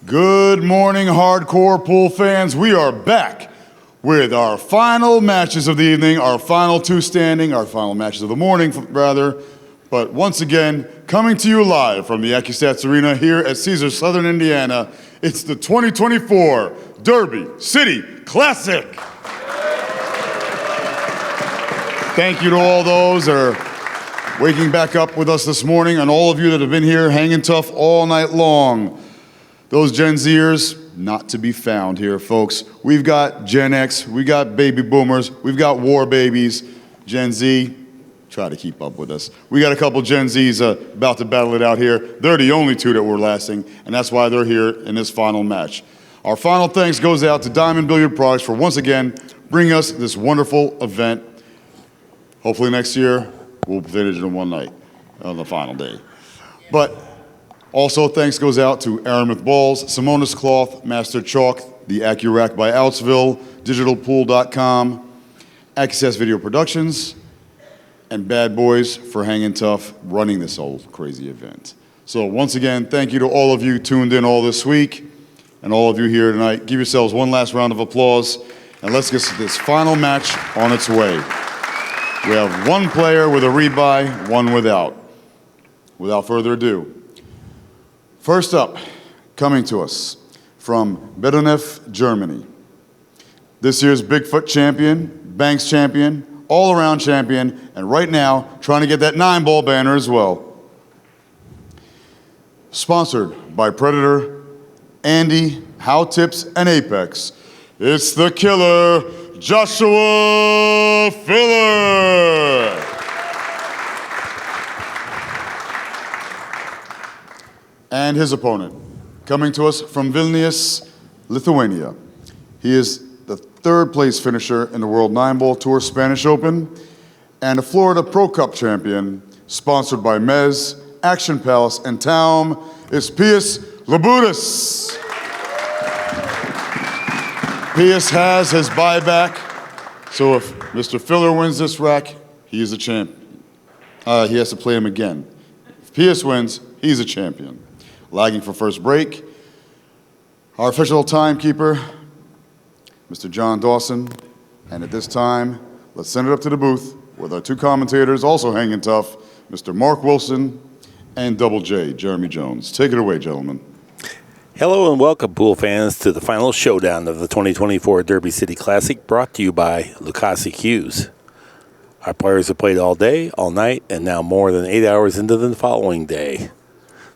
Good morning, hardcore pool fans. We are back with our final matches of the evening, our final two standing, our final matches of the morning, rather. But once again, coming to you live from the ACCUSTATS Arena here at Caesars, Southern Indiana, it's the 2024 Derby City Classic. Thank you to all those that are waking back up with us this morning, and all of you that have been here hanging tough all night long. Those Gen Zers, not to be found here, folks. We've got Gen X, we got baby boomers, we've got war babies. Gen Z, try to keep up with us. We got a couple Gen Zs about to battle it out here. They're the only two that were lasting, and that's why they're here in this final match. Our final thanks goes out to Diamond Billiard Products for once again bringing us this wonderful event. Hopefully next year, we'll finish it in one night on the final day. But also, thanks goes out to Aramith Balls, Simonis Cloth, Master Chalk, the AccuRack by Outsville, DigitalPool.com, ACCUSTATS Video Productions, and Bad Boys for hanging tough, running this old crazy event. So once again, thank you to all of you tuned in all this week, and all of you here tonight. Give yourselves one last round of applause, and let's get this final match on its way. We have one player with a rebuy, one without. Without further ado, first up, coming to us from Bedonef, Germany. This year's Bigfoot champion, Banks champion, all-around champion, and right now, trying to get that 9-ball banner as well. Sponsored by Predator, Andy, How Tips, and Apex, it's the killer, Joshua Filler. And his opponent, coming to us from Vilnius, Lithuania. He is the third-place finisher in the World 9-Ball Tour Spanish Open and a Florida Pro Cup champion, sponsored by Mez, Action Palace, and Taum. It's PIJUS LABUTIS. PIJUS has his buyback, so if Mr. Filler wins this rack, he is a champion. He has to play him again. If PIJUS wins, he's a champion. Lagging for first break, our official timekeeper, Mr. John Dawson. And at this time, let's send it up to the booth with our two commentators also hanging tough, Mr. Mark Wilson and Double J, Jeremy Jones. Take it away, gentlemen. Hello and welcome, pool fans, to the final showdown of the 2024 Derby City Classic, brought to you by Lucasi Hughes. Our players have played all day, all night, and now more than 8 hours into the following day.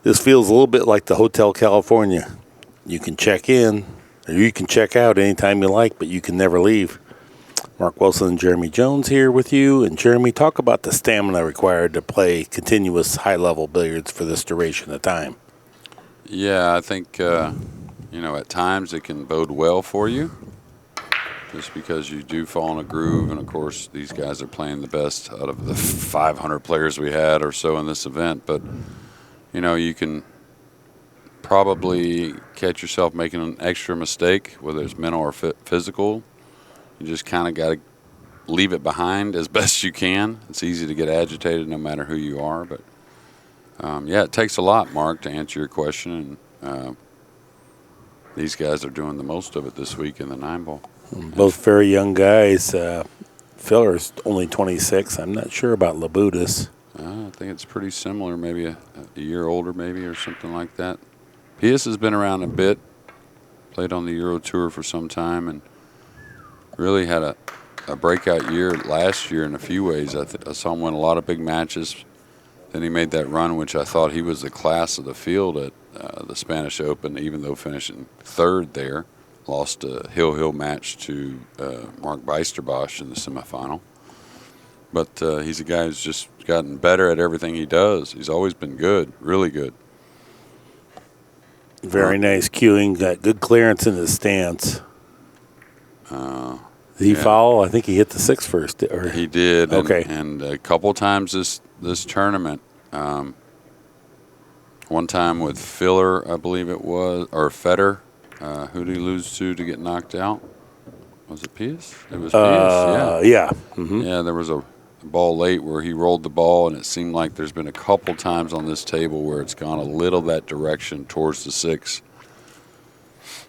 This feels a little bit like the Hotel California. You can check in, or you can check out anytime you like, but you can never leave. Mark Wilson and Jeremy Jones here with you. And Jeremy, talk about the stamina required to play continuous high-level billiards for this duration of time. Yeah, I think, at times it can bode well for you just because you do fall in a groove. And, of course, these guys are playing the best out of the 500 players we had or so in this event. But you can probably catch yourself making an extra mistake, whether it's mental or physical. You just kind of got to leave it behind as best you can. It's easy to get agitated no matter who you are. But, it takes a lot, Mark, to answer your question. And these guys are doing the most of it this week in the 9-ball. Both very young guys. Filler's only 26. I'm not sure about Labutis. I think it's pretty similar, maybe a year older maybe or something like that. PIJUS has been around a bit, played on the Euro Tour for some time, and really had a breakout year last year in a few ways. I saw him win a lot of big matches. Then he made that run, which I thought he was the class of the field at the Spanish Open, even though finishing third there. Lost a hill match to Mark Beisterbosch in the semifinal. But he's a guy who's just gotten better at everything he does. He's always been good, really good. Very nice cueing, got good clearance in his stance. Did he foul? I think he hit the 6 first. Or? He did. Okay. And a couple times this tournament, one time with Filler, I believe it was, or Feder. Who did he lose to get knocked out? Was it PIJUS? It was PIJUS, yeah. Yeah. Mm-hmm. Yeah, there was a ball late where he rolled the ball, and it seemed like there's been a couple times on this table where it's gone a little that direction towards the 6.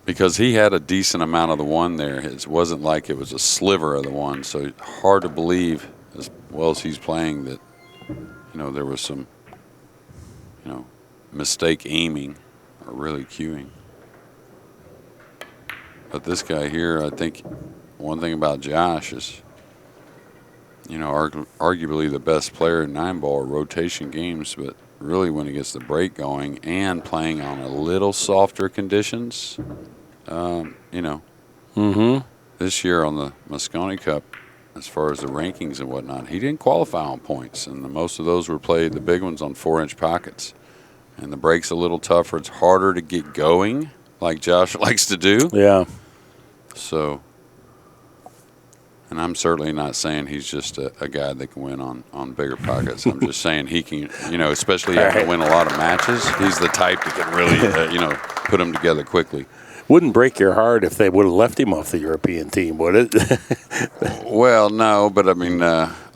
Because he had a decent amount of the one there. It wasn't like it was a sliver of the one. So hard to believe, as well as he's playing, that, there was some, mistake aiming or really cueing. But this guy here, I think one thing about Josh is, arguably the best player in 9-ball or rotation games, but really when he gets the break going and playing on a little softer conditions, this year on the Moscone Cup, as far as the rankings and whatnot, he didn't qualify on points, and most of those were played, the big ones, on 4-inch pockets. And the break's a little tougher. It's harder to get going, like Josh likes to do. Yeah. So, and I'm certainly not saying he's just a guy that can win on bigger pockets. I'm just saying he can, especially after win a lot of matches, he's the type that can really, put them together quickly. Wouldn't break your heart if they would have left him off the European team, would it? Well, no, but I mean,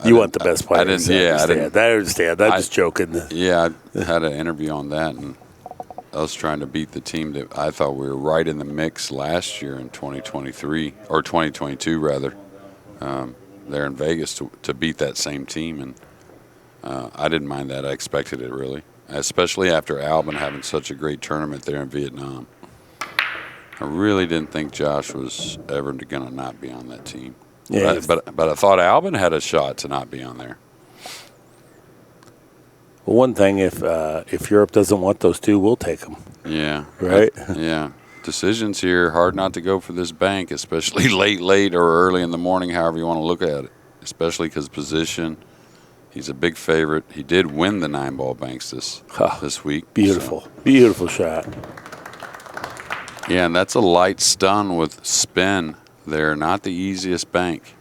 you want the best players. I understand. I'm just joking. Yeah, I had an interview on that, and I was trying to beat the team that I thought we were right in the mix last year in 2023 or 2022 rather. There in Vegas to beat that same team, and I didn't mind that. I expected it, really, especially after Albin having such a great tournament there in Vietnam. I really didn't think Josh was ever going to not be on that team. Yeah, but I thought Albin had a shot to not be on there. Well, one thing, if Europe doesn't want those two, we'll take them. Yeah. Right? Yeah. Decisions here, hard not to go for this bank, especially late or early in the morning, however you want to look at it, especially because position. He's a big favorite. He did win the 9-ball banks this week. Beautiful. So. Beautiful shot. Yeah, and that's a light stun with spin there. Not the easiest bank.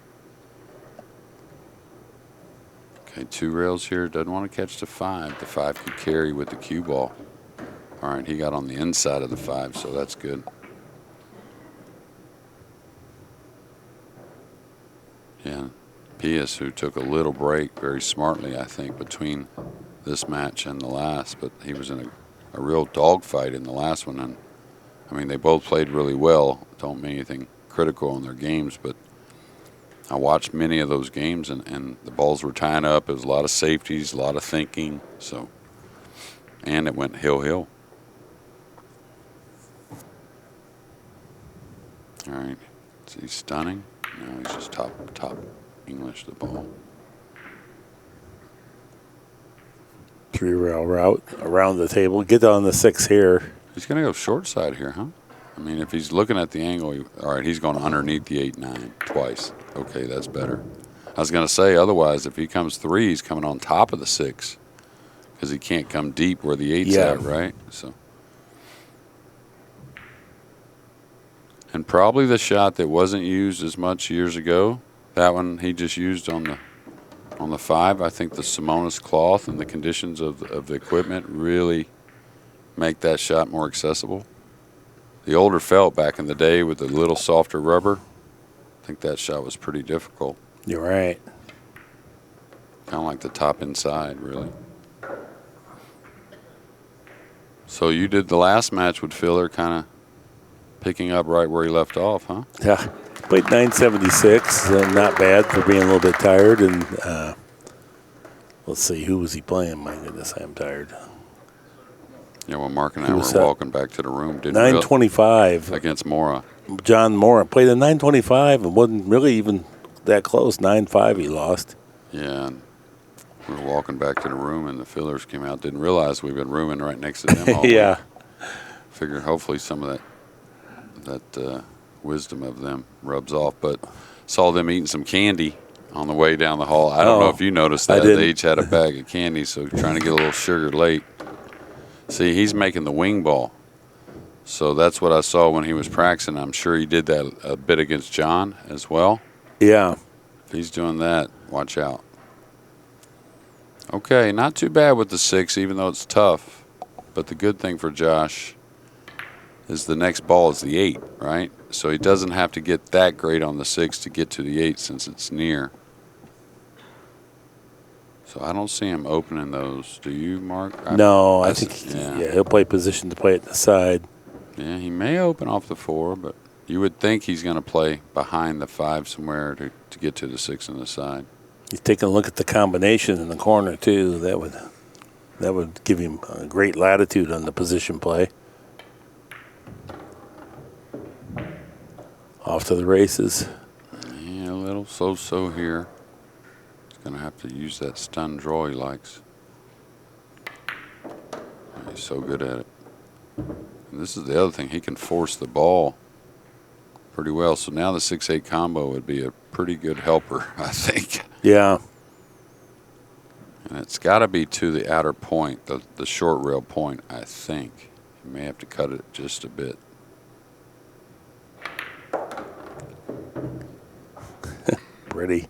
Okay, 2 rails here. Doesn't want to catch the 5. The 5 could carry with the cue ball. All right, he got on the inside of the 5, so that's good. Yeah, PIJUS, who took a little break very smartly, I think, between this match and the last, but he was in a real dogfight in the last one. And I mean, they both played really well. Don't mean anything critical in their games, but I watched many of those games, and the balls were tying up. It was a lot of safeties, a lot of thinking. So, and it went hill. All right. Is he stunning? No, he's just top English the ball. 3-rail route around the table. Get on the 6 here. He's going to go short side here, huh? I mean, if he's looking at the angle, all right, he's going underneath the 8-9 twice. Okay, that's better. I was going to say, otherwise, if he comes 3, he's coming on top of the 6 because he can't come deep where the 8's at, right? So, and probably the shot that wasn't used as much years ago, that one he just used on the 5. I think the Simonis cloth and the conditions of the equipment really make that shot more accessible. The older felt back in the day with the little softer rubber, I think that shot was pretty difficult. You're right. Kind of like the top inside, really. So you did the last match with Filler kind of picking up right where he left off, huh? Yeah. Played 976. Not bad for being a little bit tired. And let's see, who was he playing? My goodness, I'm tired. Yeah, well, Mark and I were walking back to the room. 925 against Mora. John Mora played a 925 and wasn't really even that close. 9-5 he lost. Yeah, and we were walking back to the room, and the Fillers came out. Didn't realize we've been rooming right next to them all yeah. week. Figured hopefully some of that wisdom of them rubs off. But saw them eating some candy on the way down the hall. I don't know if you noticed that. They each had a bag of candy, so trying to get a little sugar late. See, he's making the wing ball. So that's what I saw when he was practicing. I'm sure he did that a bit against John as well. Yeah. If he's doing that, watch out. Okay, not too bad with the 6, even though it's tough. But the good thing for Josh is the next ball is the 8, right? So he doesn't have to get that great on the 6 to get to the 8 since it's near. So I don't see him opening those. Do you, Mark? No, I think he'll play position to play at the side. Yeah, he may open off the 4, but you would think he's going to play behind the 5 somewhere to get to the 6 on the side. He's taking a look at the combination in the corner, too. That would give him a great latitude on the position play. Off to the races. Yeah, a little so-so here. He's going to have to use that stun draw he likes. He's so good at it. And this is the other thing. He can force the ball pretty well. So now the 6-8 combo would be a pretty good helper, I think. Yeah. And it's got to be to the outer point, the short rail point, I think. You may have to cut it just a bit. Pretty.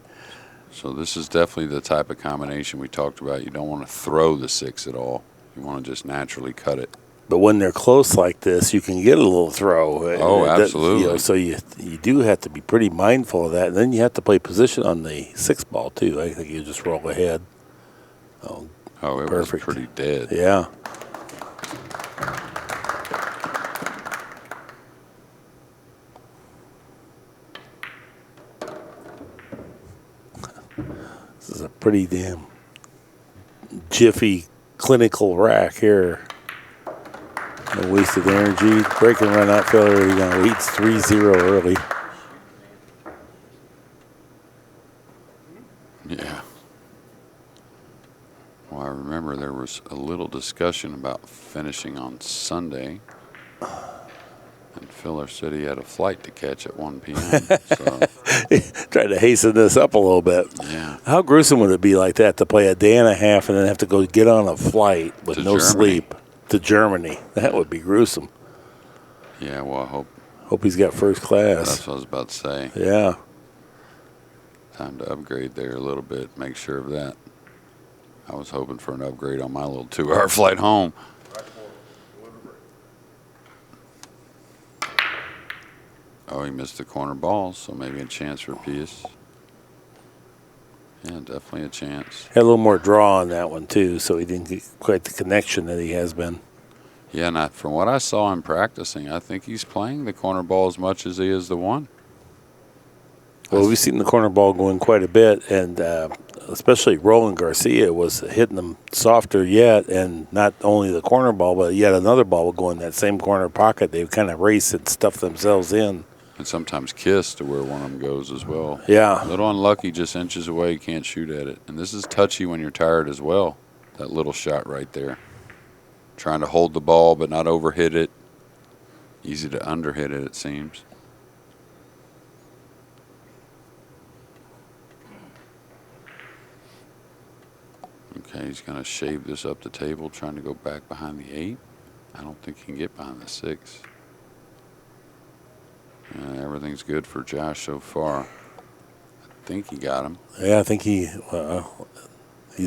So this is definitely the type of combination we talked about. You don't want to throw the 6 at all. You want to just naturally cut it. But when they're close like this, you can get a little throw. Oh, absolutely. So you do have to be pretty mindful of that. And then you have to play position on the 6 ball, too. I think you just roll ahead. Oh, it perfect. was pretty dead. Yeah. This is a pretty damn jiffy clinical rack here. No wasted energy. Break and run out filler. He leads 3-0 early. Yeah. Well, I remember there was a little discussion about finishing on Sunday. And Filler said he had a flight to catch at 1 p.m. So, Tried to hasten this up a little bit. yeah. How gruesome would it be like that to play a day and a half and then have to go get on a flight with To no Germany. sleep to Germany? That would be gruesome. Yeah, well, I Hope he's got first class. that's what I was about to say. Yeah. Time to upgrade there a little bit, make sure of that. I was hoping for an upgrade on my little 2-hour flight home. Oh, he missed the corner ball, so maybe a chance for PIJUS. Yeah, definitely a chance. Had a little more draw on that one, too, so he didn't get quite the connection that he has been. Yeah, and from what I saw him practicing, I think he's playing the corner ball as much as he is the 1. Well, we've seen the corner ball going quite a bit, and especially Roland Garcia was hitting them softer yet, and not only the corner ball, but yet another ball would go in that same corner pocket. They would kind of race and stuff themselves in. And sometimes kiss to where one of them goes as well. Yeah. A little unlucky, just inches away, you can't shoot at it. And this is touchy when you're tired as well, that little shot right there. Trying to hold the ball but not overhit it. Easy to underhit it, it seems. Okay, he's going to shave this up the table, trying to go back behind the 8. I don't think he can get behind the 6. Everything's good for Josh so far. I think he got him. Yeah, I think he's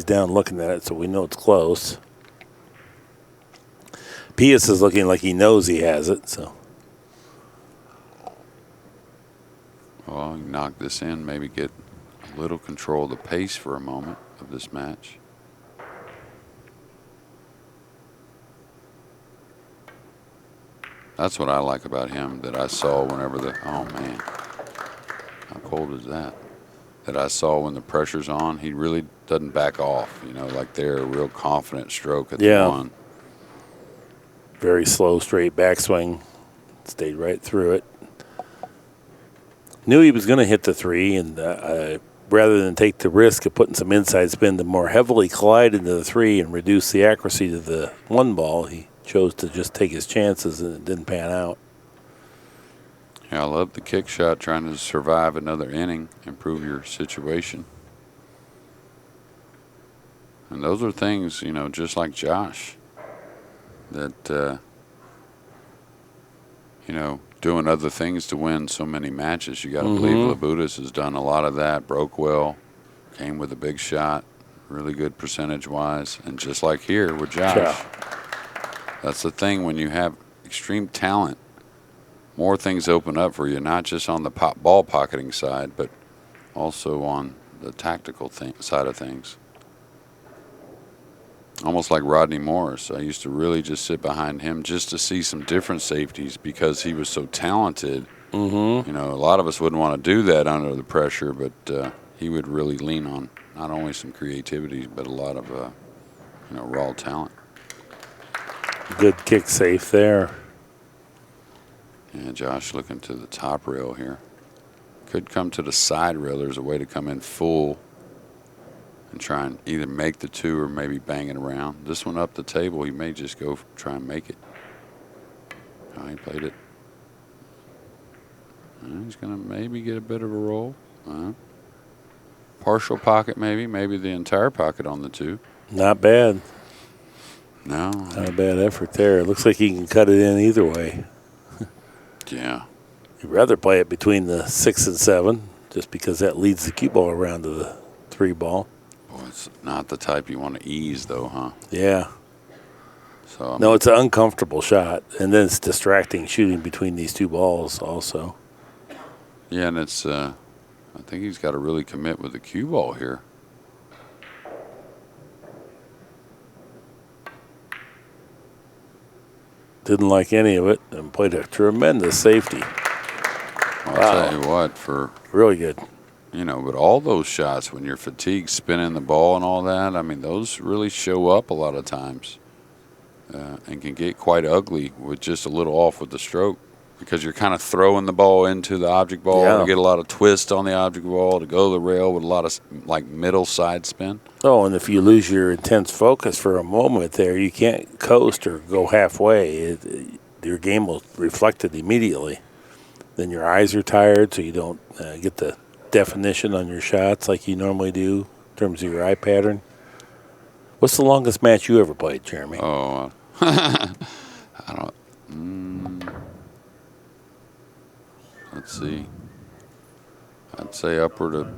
down looking at it, so we know it's close. PIJUS is looking like he knows he has it, so. Well, he knock this in, maybe get a little control of the pace for a moment of this match. That's what I like about him that I saw whenever oh man, how cold is that? That I saw when the pressure's on, he really doesn't back off, like they're a real confident stroke at the 1. Very slow, straight backswing. Stayed right through it. Knew he was going to hit the 3, and rather than take the risk of putting some inside spin to more heavily collide into the 3 and reduce the accuracy to the 1 ball, he chose to just take his chances, and it didn't pan out. Yeah, I love the kick shot, trying to survive another inning, improve your situation. And those are things, just like Josh, that, doing other things to win so many matches. You got to believe Labutis has done a lot of that, broke well, came with a big shot, really good percentage-wise. And just like here with Josh, that's the thing when you have extreme talent, more things open up for you, not just on the ball pocketing side, but also on the tactical side of things. almost like Rodney Morris. I used to really just sit behind him just to see some different safeties because he was so talented. Mm-hmm. You know, a lot of us wouldn't want to do that under the pressure, but he would really lean on not only some creativity but a lot of raw talent. Good kick safe there. Yeah, Josh looking to the top rail here. Could come to the side rail. There's a way to come in full and try and either make the 2 or maybe bang it around. This one up the table, he may just go try and make it. Oh, he played it. He's going to maybe get a bit of a roll. Partial pocket maybe the entire pocket on the 2. Not bad. No. Not a bad effort there. It looks like he can cut it in either way. Yeah. You'd rather play it between the 6 and 7 just because that leads the cue ball around to the 3 ball. Boy, it's not the type you want to ease, though, huh? Yeah. So No, it's an uncomfortable shot, and then it's distracting shooting between these 2 balls also. Yeah, and it's I think he's got to really commit with the cue ball here. Didn't like any of it and played a tremendous safety. I'll tell you what, for really good. But all those shots when you're fatigued, spinning the ball and all that, I mean, those really show up a lot of times and can get quite ugly with just a little off with the stroke because you're kind of throwing the ball into the object ball to get a lot of twist on the object ball to go to the rail with a lot of like middle side spin. Oh, and if you lose your intense focus for a moment there, you can't coast or go halfway. Your game will reflect it immediately. Then your eyes are tired, so you don't get the definition on your shots like you normally do in terms of your eye pattern. What's the longest match you ever played, Jeremy? Oh, I don't. Let's see. I'd say upward of.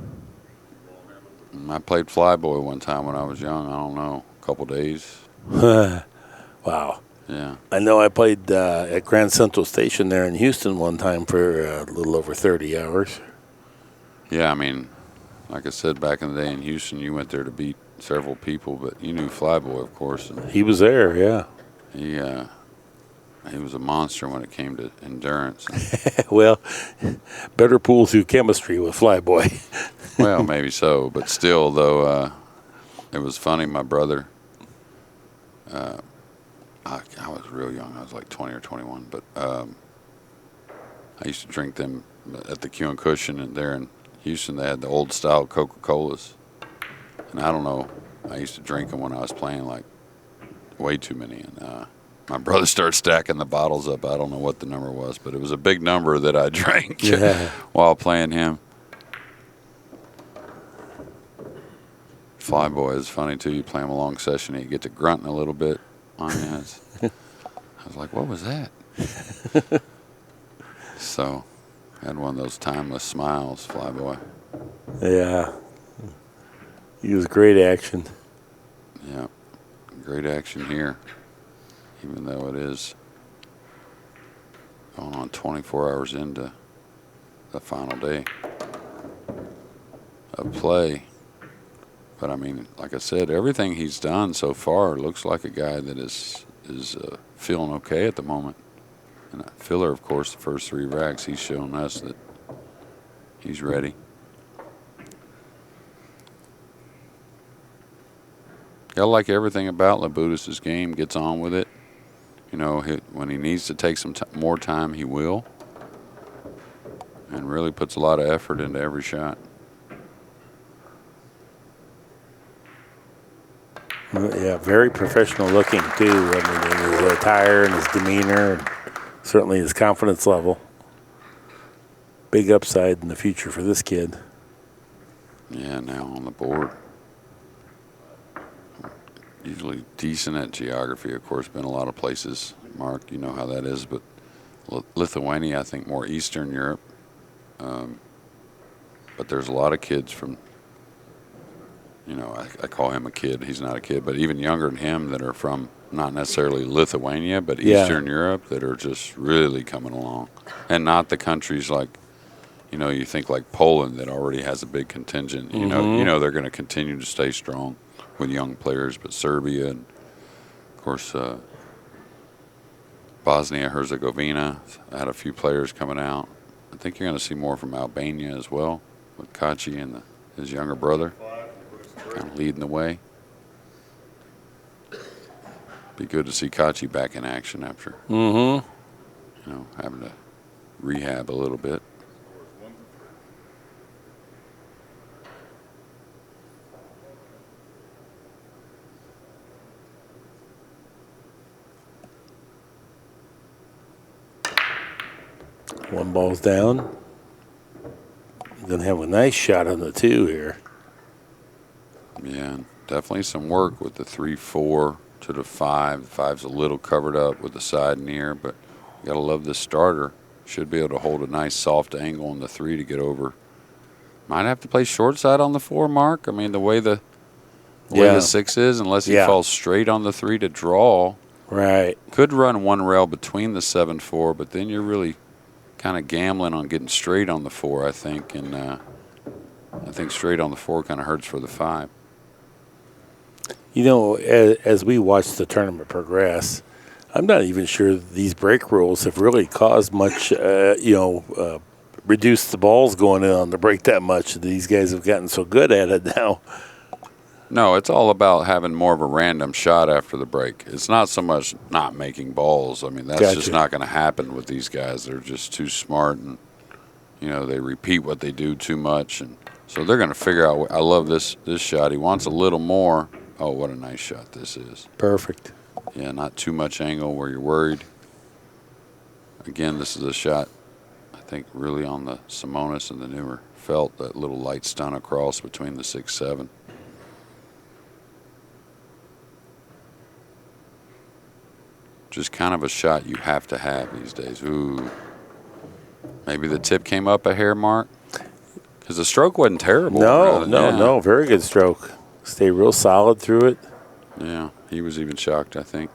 I played flyboy one time when I was young. I don't know, a couple days. Wow. Yeah. I know I played at Grand Central Station there in Houston one time for a little over 30 hours. Yeah, I mean, like I said, back in the day in Houston, you went there to beat several people, but you knew Flyboy, of course. And he was there, yeah. He was a monster when it came to endurance. Well, better pool through chemistry with Flyboy. Well, maybe so, but still, though, it was funny. My brother, I was real young. I was like 20 or 21, but I used to drink them at the Q and Cushion, and there in Houston they had the old style Coca-Colas, and I don't know. I used to drink them when I was playing, like way too many, and my brother started stacking the bottles up. I don't know what the number was, but it was a big number that I drank while playing him. Flyboy is funny too. You play him a long session, and you get to grunting a little bit on you. I was like, what was that? So, had one of those timeless smiles, Flyboy. Yeah. He was great action. Yeah, great action here, even though it is going on 24 hours into the final day of play. But, I mean, like I said, everything he's done so far looks like a guy that is feeling okay at the moment. And Filler, of course, the first 3 racks, he's shown us that he's ready. I like everything about Labutis' game, gets on with it. You know, when he needs to take some more time, he will. And really puts a lot of effort into every shot. Yeah, very professional looking, too. I mean, in his attire and his demeanor, and certainly his confidence level. Big upside in the future for this kid. Yeah, now on the board. Usually decent at geography, of course, been a lot of places. Mark, you know how that is, but Lithuania, I think more Eastern Europe. But there's a lot of kids from, you know, I call him a kid. He's not a kid, but even younger than him that are from not necessarily Lithuania, but Eastern Europe that are just really coming along. And not the countries like, you know, you think like Poland that already has a big contingent. You know they're going to continue to stay strong. with young players, but Serbia and, of course, Bosnia-Herzegovina had a few players coming out. I think you're going to see more from Albania as well, with Kachi and his younger brother kind of leading the way. Be good to see Kachi back in action after, having to rehab a little bit. One ball's down. Gonna have a nice shot on the 2 here. Yeah, definitely some work with the 3-4 to the 5. The 5's a little covered up with the side near, but you gotta love this starter. Should be able to hold a nice soft angle on the 3 to get over. Might have to play short side on the 4, Mark. I mean, the way the 6 is, unless he falls straight on the 3 to draw. Right. Could run one rail between the 7-4, but then you're really kind of gambling on getting straight on the 4, I think, and I think straight on the 4 kind of hurts for the 5. You know, as we watch the tournament progress, I'm not even sure these break rules have really caused much, reduced the balls going in on the break that much. These guys have gotten so good at it now. No, it's all about having more of a random shot after the break. It's not so much not making balls. I mean, that's just not going to happen with these guys. They're just too smart, and, they repeat what they do too much. And so they're going to figure out, I love this shot. He wants a little more. Oh, what a nice shot this is. Perfect. Yeah, not too much angle where you're worried. Again, this is a shot, I think, really on the Simonis and the newer Felt, that little light stun across between the 6-7. Just kind of a shot you have to have these days. Ooh. Maybe the tip came up a hair, Mark? Because the stroke wasn't terrible. No. Very good stroke. Stay real solid through it. Yeah, he was even shocked, I think.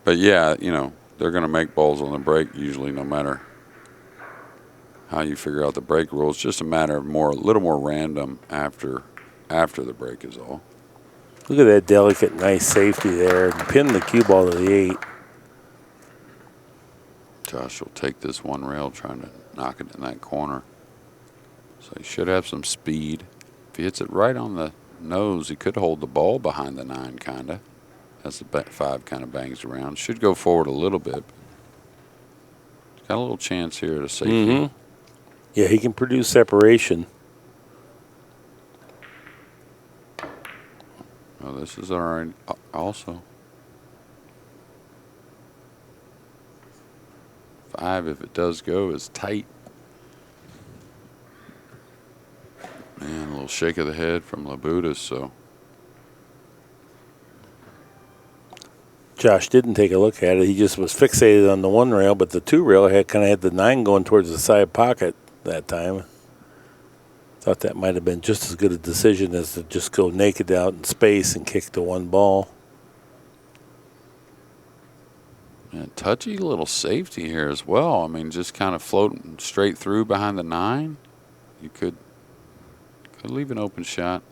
But, yeah, they're going to make balls on the break usually, no matter how you figure out the break rules. It's just a matter of a little more random after the break is all. Look at that delicate, nice safety there. Pin the cue ball to the 8. Josh will take this one rail, trying to knock it in that corner. So he should have some speed. If he hits it right on the nose, he could hold the ball behind the 9, kind of, as the 5 kind of bangs around. Should go forward a little bit. Got a little chance here to safety. Yeah, he can produce separation. Oh, this is all right also. 5, if it does go, is tight. Man, a little shake of the head from Labutis, so. Josh didn't take a look at it. He just was fixated on the 1 rail, but the 2 rail kind of had the 9 going towards the side pocket that time. Thought that might have been just as good a decision as to just go naked out in space and kick the 1 ball. And touchy little safety here as well. I mean, just kind of floating straight through behind the 9. You could leave an open shot.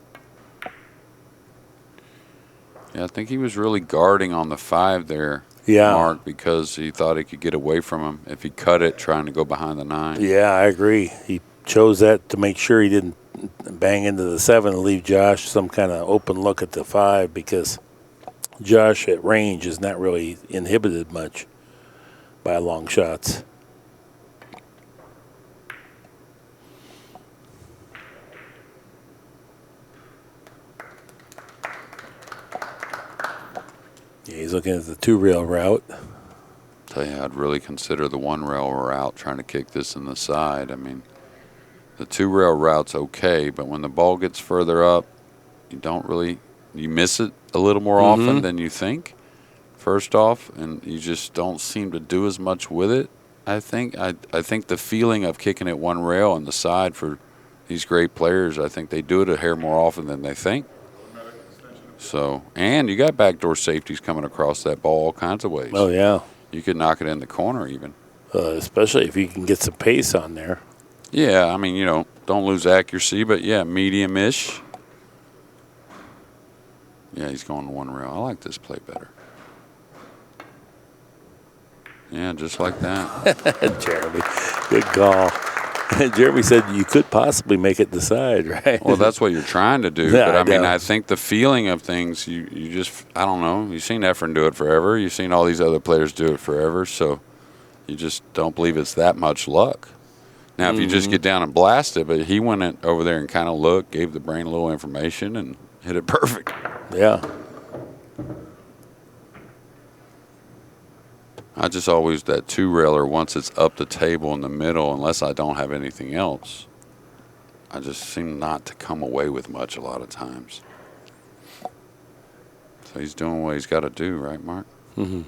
Yeah, I think he was really guarding on the 5 there, Mark, because he thought he could get away from him if he cut it trying to go behind the 9. Yeah, I agree. He chose that to make sure he didn't bang into the 7 and leave Josh some kind of open look at the 5, because Josh at range is not really inhibited much by long shots. Yeah, he's looking at the 2 rail route. Tell you, I'd really consider the 1 rail route, trying to kick this in the side. I mean, the 2 rail route's okay, but when the ball gets further up, you miss it a little more often than you think, first off, and you just don't seem to do as much with it, I think. I think the feeling of kicking it 1 rail on the side for these great players, I think they do it a hair more often than they think. So, and you got backdoor safeties coming across that ball all kinds of ways. Oh, yeah. You could knock it in the corner even. Especially if you can get some pace on there. Yeah, I mean, don't lose accuracy, but yeah, medium-ish. Yeah, he's going to one rail. I like this play better. Yeah, just like that. Jeremy, good call. Jeremy said you could possibly make it decide, right? Well, that's what you're trying to do. Yeah, but I mean, know. I think the feeling of things, you just, I don't know. You've seen Efren do it forever. You've seen all these other players do it forever. So you just don't believe it's that much luck. Now, if you just get down and blast it, but he went over there and kind of looked, gave the brain a little information, and hit it perfect. Yeah. I just always, that two-railer, once it's up the table in the middle, unless I don't have anything else, I just seem not to come away with much a lot of times. So he's doing what he's got to do, right, Mark? Mm-hmm.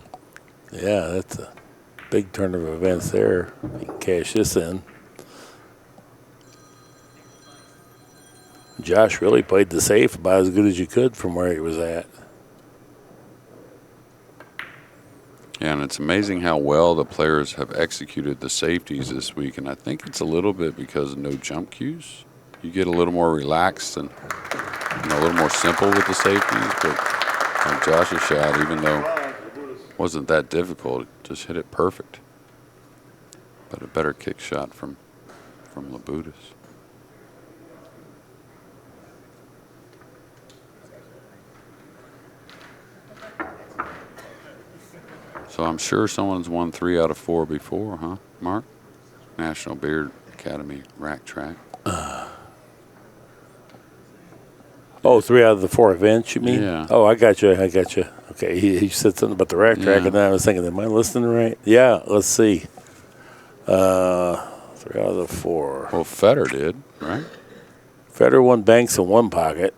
Yeah, that's a big turn of events there. You can cash this in. Josh really played the safe about as good as you could from where he was at. Yeah, and it's amazing how well the players have executed the safeties this week, and I think it's a little bit because of no jump cues. You get a little more relaxed and a little more simple with the safeties, but like Josh's shot, even though it wasn't that difficult, just hit it perfect. But a better kick shot from Labutis. So I'm sure someone's won 3 out of 4 before, huh, Mark? National Beard Academy rack track. Oh, 3 out of the 4 events, you mean? Yeah. Oh, I got you. Okay, he said something about the rack track, and then I was thinking, am I listening right? Yeah, let's see. 3 out of the 4. Well, Feder did, right? Feder won banks in one pocket.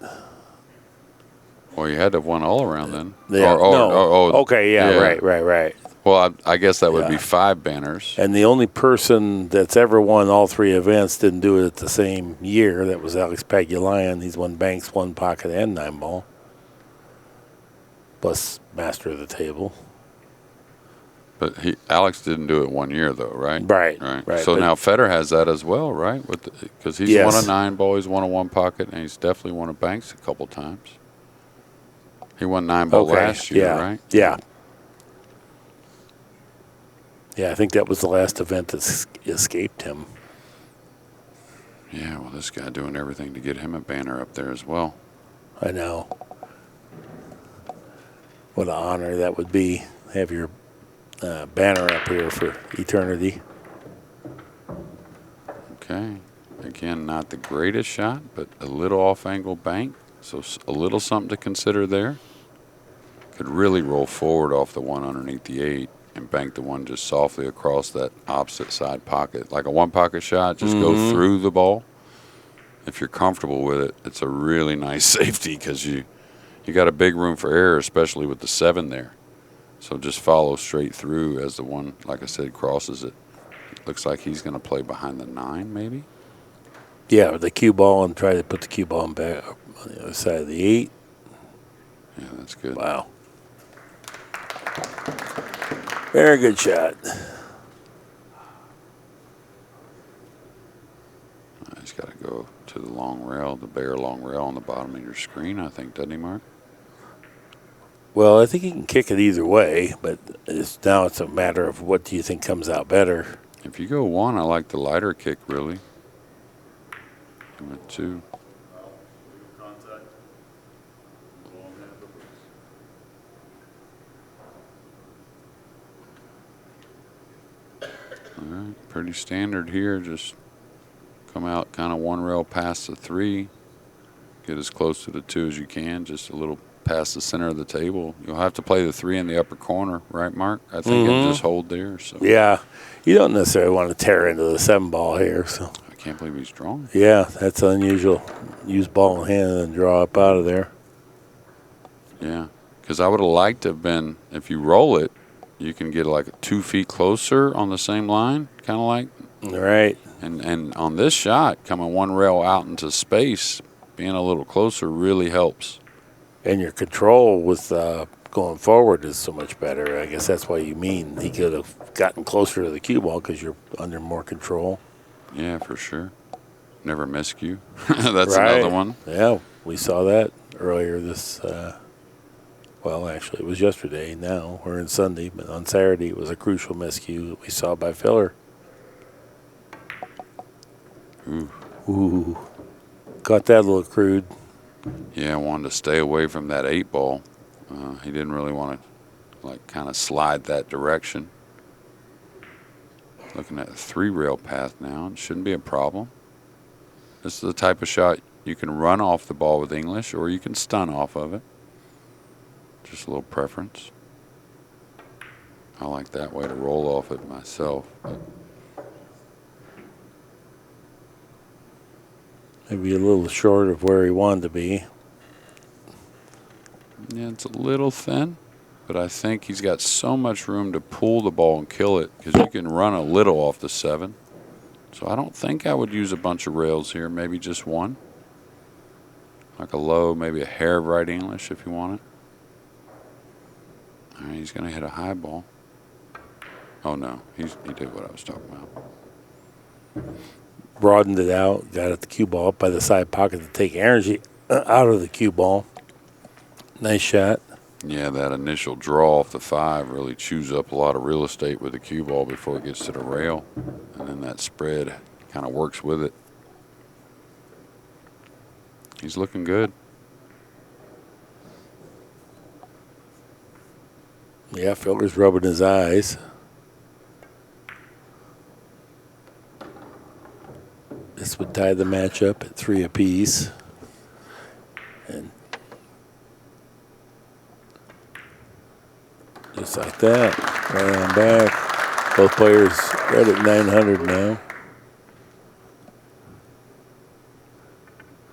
Well, you had to have won all around then. Yeah. Okay, yeah, yeah. Right. Well, I guess that would be Yeah. 5 banners. And the only person that's ever won all 3 events didn't do it at the same year. That was Alex Pagulayan. He's won banks, 1 pocket, and 9 ball. Plus master of the table. But Alex didn't do it 1 year, though, right? Right. So But now Feder has that as well, right? Because he's Yes. won a 9 ball, he's won a 1 pocket, and he's definitely won a banks a couple times. He won 9 ball last year, right? Yeah. Yeah, I think that was the last event that escaped him. Yeah, well, this guy doing everything to get him a banner up there as well. I know. What an honor that would be. Have your banner up here for eternity. Okay. Again, not the greatest shot, but a little off-angle bank. So a little something to consider there. Could really roll forward off the one underneath the 8 and bank the one just softly across that opposite side pocket. Like a 1-pocket shot, just go through the ball. If you're comfortable with it, it's a really nice safety because you got a big room for error, especially with the 7 there. So just follow straight through as the one, like I said, crosses it. Looks like he's going to play behind the 9, maybe? Yeah, with the cue ball and try to put the cue ball back on the other side of the 8. Yeah, that's good. Wow. Very good shot. He's got to go to the long rail, the bare long rail on the bottom of your screen, I think, doesn't he, Mark? Well, I think he can kick it either way, but now it's a matter of what do you think comes out better. If you go 1, I like the lighter kick, really. He went 2. All right, pretty standard here. Just come out kind of 1 rail past the 3. Get as close to the 2 as you can, just a little past the center of the table. You'll have to play the 3 in the upper corner, right, Mark? I think it'll just hold there. So Yeah, you don't necessarily want to tear into the 7 ball here. So I can't believe he's drawn. yeah, that's unusual. Use ball in hand and draw up out of there. Yeah, because I would have liked to have been, if you roll it, you can get like 2 feet closer on the same line, kind of like. Right. And on this shot, coming 1 rail out into space, being a little closer really helps. And your control with going forward is so much better. I guess that's what you mean. He could have gotten closer to the cue ball because you're under more control. Yeah, for sure. never miscue. That's Right. another one. Yeah, we saw that earlier this, well, actually, it was yesterday now. We're in Sunday, but on Saturday it was a crucial miscue that we saw by Filler. Ooh. Got that a little crude. Yeah, I wanted to stay away from that 8-ball. He didn't really want to, like, kind of slide that direction. Looking at a 3-rail path now. It shouldn't be a problem. This is the type of shot you can run off the ball with English, or you can stun off of it. Just a little preference. I like that way to roll off it myself. But Maybe a little short of where he wanted to be. yeah, it's a little thin, but I think he's got so much room to pull the ball and kill it because you can run a little off the 7. So I don't think I would use a bunch of rails here, maybe just one. Like a low, maybe a hair of right English if you want it. All right, he's going to hit a high ball. Oh, no, he did what I was talking about. Broadened it out, got at the cue ball up by the side pocket to take energy out of the cue ball. Nice shot. Yeah, that initial draw off the 5 really chews up a lot of real estate with the cue ball before it gets to the rail. And then that spread kind of works with it. He's looking good. Yeah, Filler's rubbing his eyes. This would tie the match up at 3 apiece. And just like that, right on back. Both players right at 900 now.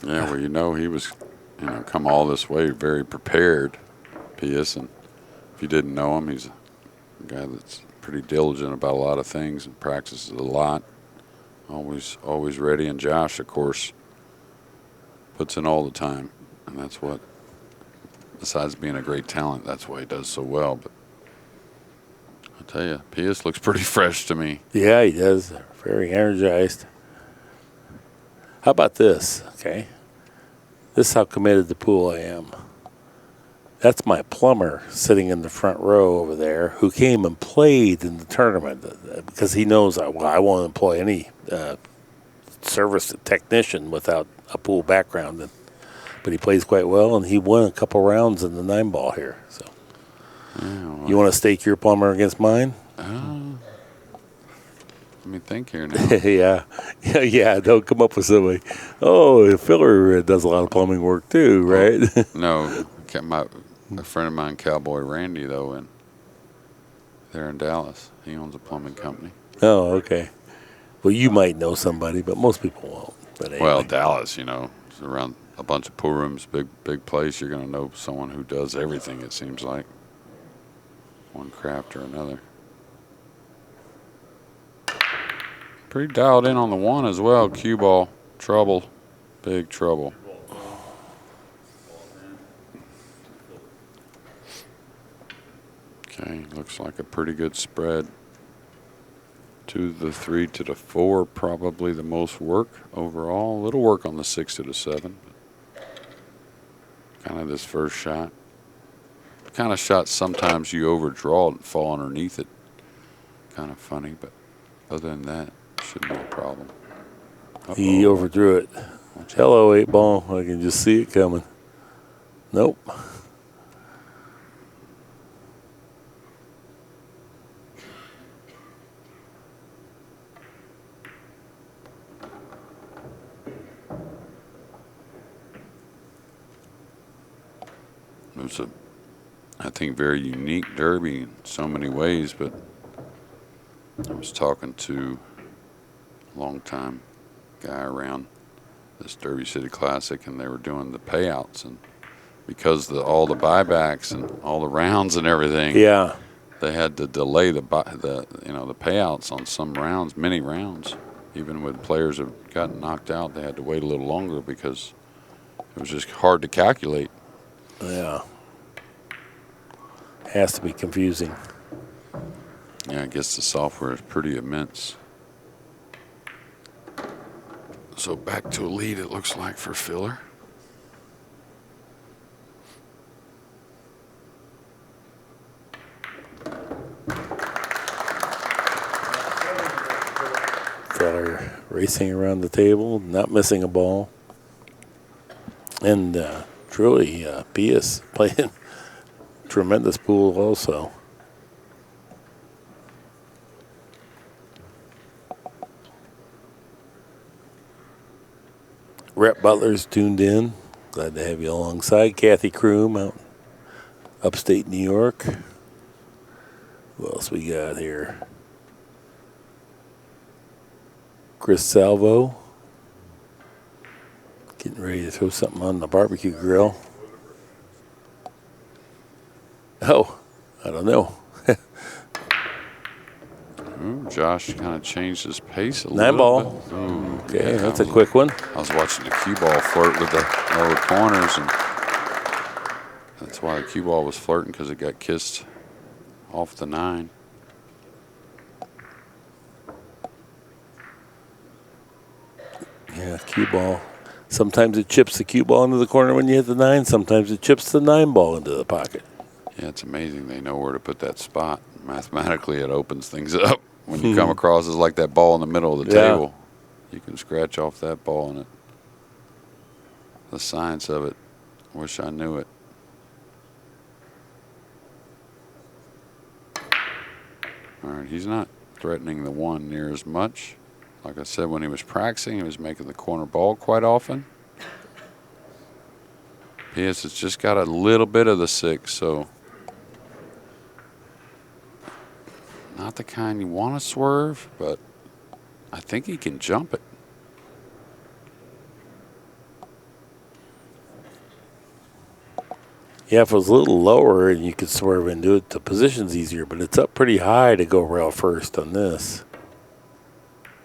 Yeah, well, he was, come all this way very prepared, P.S. And if you didn't know him, he's a guy that's pretty diligent about a lot of things and practices a lot. Always ready. And Josh, of course, puts in all the time. And that's what, besides being a great talent, that's why he does so well. But I'll tell you, P.S. looks pretty fresh to me. Yeah, he does. Very energized. How about this? Okay. This is how committed to pool I am. That's my plumber sitting in the front row over there who came and played in the tournament because he knows I won't employ any service technician without a pool background. But he plays quite well, and he won a couple rounds in the 9-ball here. So, Yeah, well, you want to stake your plumber against mine? let me think here now. yeah. Don't come up with somebody. Oh, Filler does a lot of plumbing work too, right? No, a friend of mine, Cowboy Randy, though, there in Dallas. He owns a plumbing company. Oh, okay. Well, you might know somebody, but most people won't. But anyway. Well, Dallas, it's around a bunch of pool rooms, big place. You're going to know someone who does everything, it seems like. One craft or another. Pretty dialed in on the 1 as well. Cue ball. Trouble. Big trouble. Okay, looks like a pretty good spread. 2 to the 3 to the 4, probably the most work overall. A little work on the 6 to the 7. Kind of this first shot. Kind of shot sometimes you overdraw it and fall underneath it. Kind of funny, but other than that, shouldn't be a problem. He overdrew it. Hello, 8-ball. I can just see it coming. Nope. It was I think, very unique derby in so many ways, but I was talking to a long-time guy around this Derby City Classic, and they were doing the payouts, and because all the buybacks and all the rounds and everything, Yeah. they had to delay the payouts on some rounds, many rounds. Even when players have gotten knocked out, they had to wait a little longer because it was just hard to calculate. Yeah. Has to be confusing. Yeah, I guess the software is pretty immense. So back to a lead, it looks like, for Filler. Filler racing around the table, not missing a ball. And truly, PIJUS playing tremendous pool also. Rhett Butler's tuned in. Glad to have you alongside. Kathy Kroom out upstate New York. Who else we got here? Chris Salvo. Getting ready to throw something on the barbecue grill. Oh, I don't know. Ooh, Josh kind of changed his pace a 9 little ball. bit. Ooh, Okay, yeah, that's a quick one. I was watching the cue ball flirt with the lower corners, and that's why the cue ball was flirting, because it got kissed off the 9. Yeah, cue ball. Sometimes it chips the cue ball into the corner when you hit the 9. Sometimes it chips the 9 ball into the pocket. Yeah, it's amazing. They know where to put that spot. Mathematically, it opens things up. When you come across as like that ball in the middle of the table, you can scratch off that ball, and the science of it. Wish I knew it. All right, he's not threatening the 1 near as much. Like I said, when he was practicing, he was making the corner ball quite often. PIJUS has just got a little bit of the 6, so not the kind you want to swerve, but I think he can jump it. Yeah, if it was a little lower and you could swerve into it, the position's easier, but it's up pretty high to go rail first on this.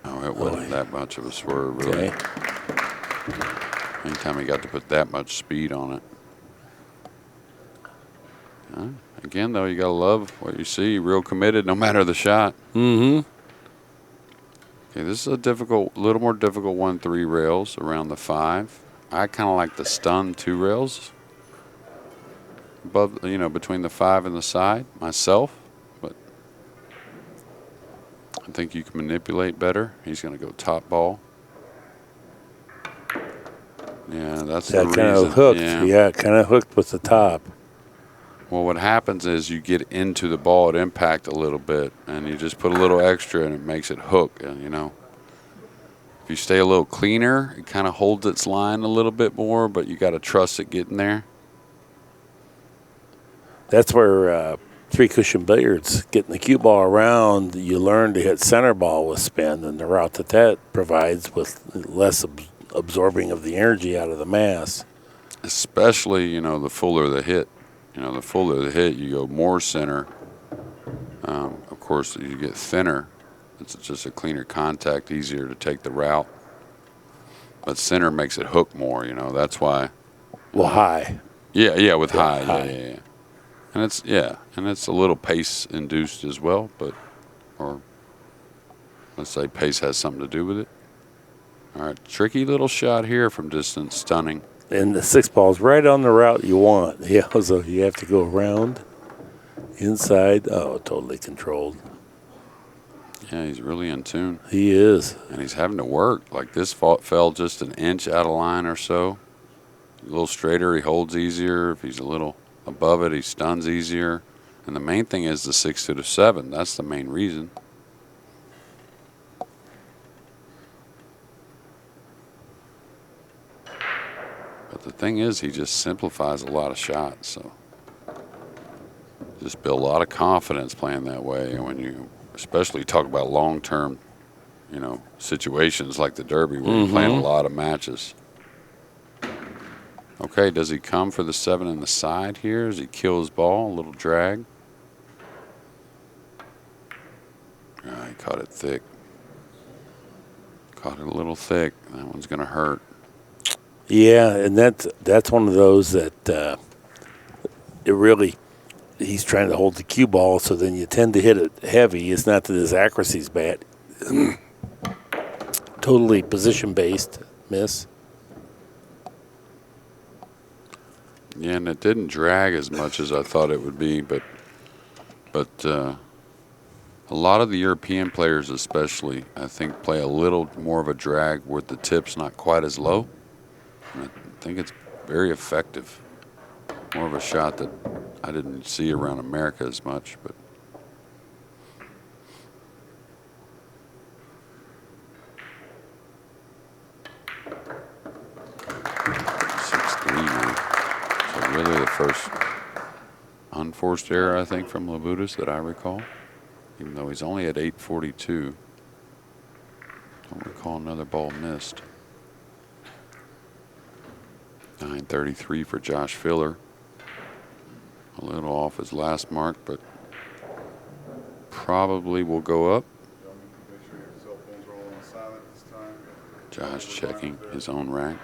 Oh, it wasn't that much of a swerve, really. Okay. Anytime he got to put that much speed on it. Again, though, you got to love what you see. Real committed, no matter the shot. Mm-hmm. Okay, this is a little more difficult 1-3 rails around the 5. I kind of like the stun 2 rails above, between the 5 and the side myself, but I think you can manipulate better. He's going to go top ball. Yeah, that's the reason. Kind of hooked. Yeah, kind of hooked with the top. Well, what happens is you get into the ball at impact a little bit, and you just put a little extra, and it makes it hook. And, if you stay a little cleaner, it kind of holds its line a little bit more, but you got to trust it getting there. That's where 3-cushion billiards, getting the cue ball around, you learn to hit center ball with spin, and the route that provides with less absorbing of the energy out of the mass. Especially, the fuller the hit. The fuller the hit, you go more center. Of course, you get thinner. It's just a cleaner contact, easier to take the route. But center makes it hook more, That's why. Well, high. Yeah, with high. Yeah. And it's a little pace induced as well, or let's say pace has something to do with it. All right, tricky little shot here from distance, stunning. And the 6 ball's right on the route you want. Yeah, so you have to go around, inside. Oh, totally controlled. Yeah, he's really in tune. He is. And he's having to work. Like this fell just an inch out of line or so. A little straighter, he holds easier. If he's a little above it, he stuns easier. And the main thing is the 6 to the 7. That's the main reason. But the thing is, he just simplifies a lot of shots. So just build a lot of confidence playing that way. And when you especially talk about long-term, situations like the Derby where you're playing a lot of matches. Okay, does he come for the 7 in the side here? Does he kill his ball? A little drag. He caught it thick. Caught it a little thick. That one's going to hurt. Yeah, and that's one of those that he's trying to hold the cue ball, so then you tend to hit it heavy. It's not that his accuracy's bad. totally position-based miss. Yeah, and it didn't drag as much as I thought it would be, but a lot of the European players especially, I think, play a little more of a drag with the tips not quite as low. And I think it's very effective. More of a shot that I didn't see around America as much, but really the first unforced error, I think, from Labutis that I recall, even though he's only at 842. Don't recall another ball missed. 933 for Josh Filler. A little off his last mark, but probably will go up. Josh checking his own rack.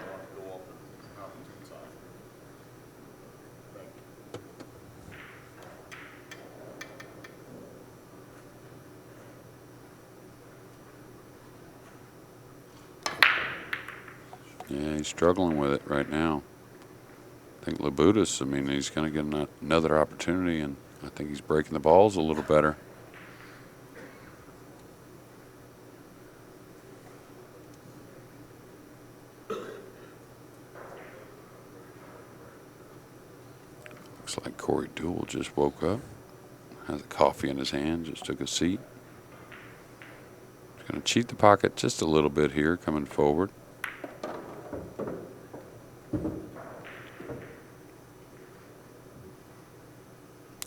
Yeah, he's struggling with it right now. I think Labutis, I mean, he's going to get another opportunity, and I think he's breaking the balls a little better. Looks like Corey Deuel just woke up, has a coffee in his hand, just took a seat. He's going to cheat the pocket just a little bit here, coming forward.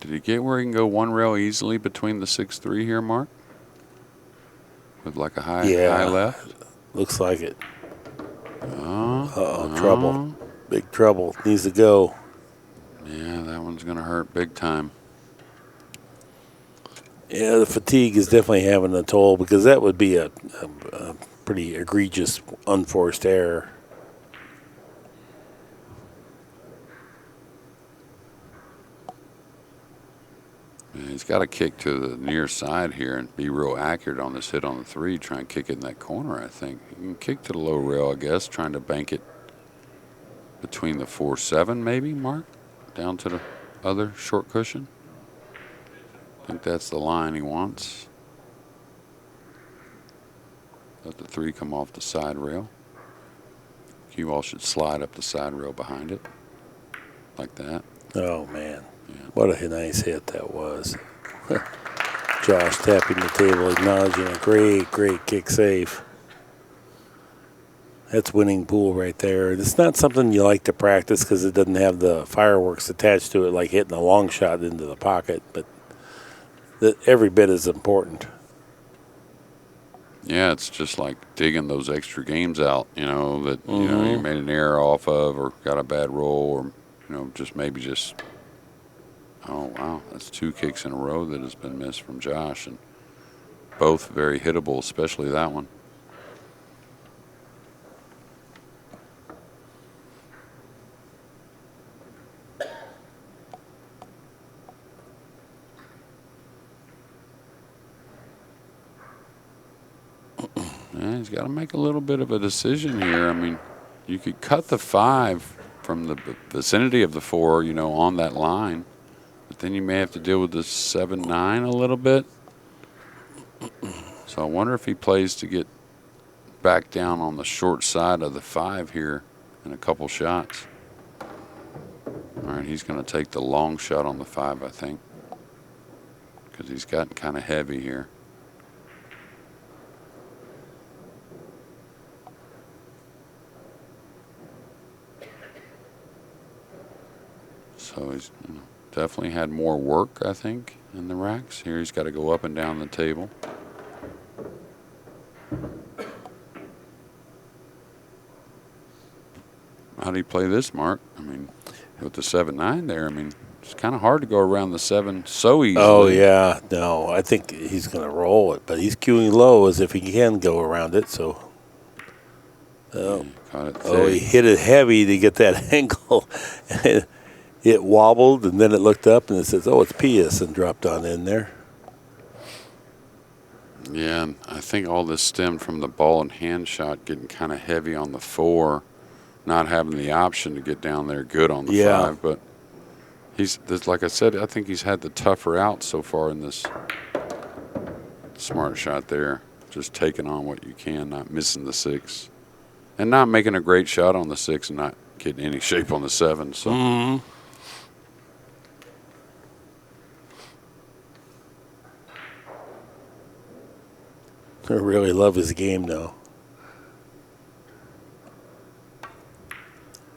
Did he get where he can go one rail easily between the 6-3 here, Mark? With like a high left? Looks like it. Uh-oh, trouble. Big trouble. Needs to go. Yeah, that one's going to hurt big time. Yeah, the fatigue is definitely having a toll, because that would be a pretty egregious unforced error. Yeah, he's got to kick to the near side here and be real accurate on this hit on the 3. Try and kick it in that corner, I think. He can kick to the low rail, I guess, trying to bank it between the 4-7 maybe, Mark? Down to the other short cushion. I think that's the line he wants. Let the 3 come off the side rail. Cue ball should slide up the side rail behind it. Like that. Oh, man. Yeah. What a nice hit that was. Josh tapping the table, acknowledging a great kick save. That's winning pool right there. It's not something you like to practice because it doesn't have the fireworks attached to it like hitting a long shot into the pocket, but every bit is important. Yeah, it's just like digging those extra games out, you know, that you know you made an error off of or got a bad roll or, you know, just oh, wow, that's 2 kicks in a row that has been missed from Josh, and both very hittable, especially that one. Yeah, he's got to make a little bit of a decision here. I mean, you could cut the 5 from the vicinity of the 4, you know, on that line. But then you may have to deal with the 7-9 a little bit. So I wonder if he plays to get back down on the short side of the 5 here in a couple shots. All right, he's going to take the long shot on the 5, I think, because he's gotten kind of heavy here. So he's definitely had more work, I think, in the racks. Here he's got to go up and down the table. How do you play this, Mark? I mean, with the 7-9 there, I mean, it's kind of hard to go around the 7 so easily. Oh, yeah. No, I think he's going to roll it, but he's queuing low as if he can go around it, so. Yeah, caught it Oh, he thick. hit it heavy to get that angle. It wobbled, and then it looked up, and it says, oh, it's PIJUS, and dropped on in there. Yeah, and I think all this stemmed from the ball and hand shot getting kind of heavy on the 4, not having the option to get down there good on the 5. But like I said, I think he's had the tougher out so far in this. Smart shot there, just taking on what you can, not missing the 6, and not making a great shot on the 6, and not getting any shape on the 7. So. I really love his game, though.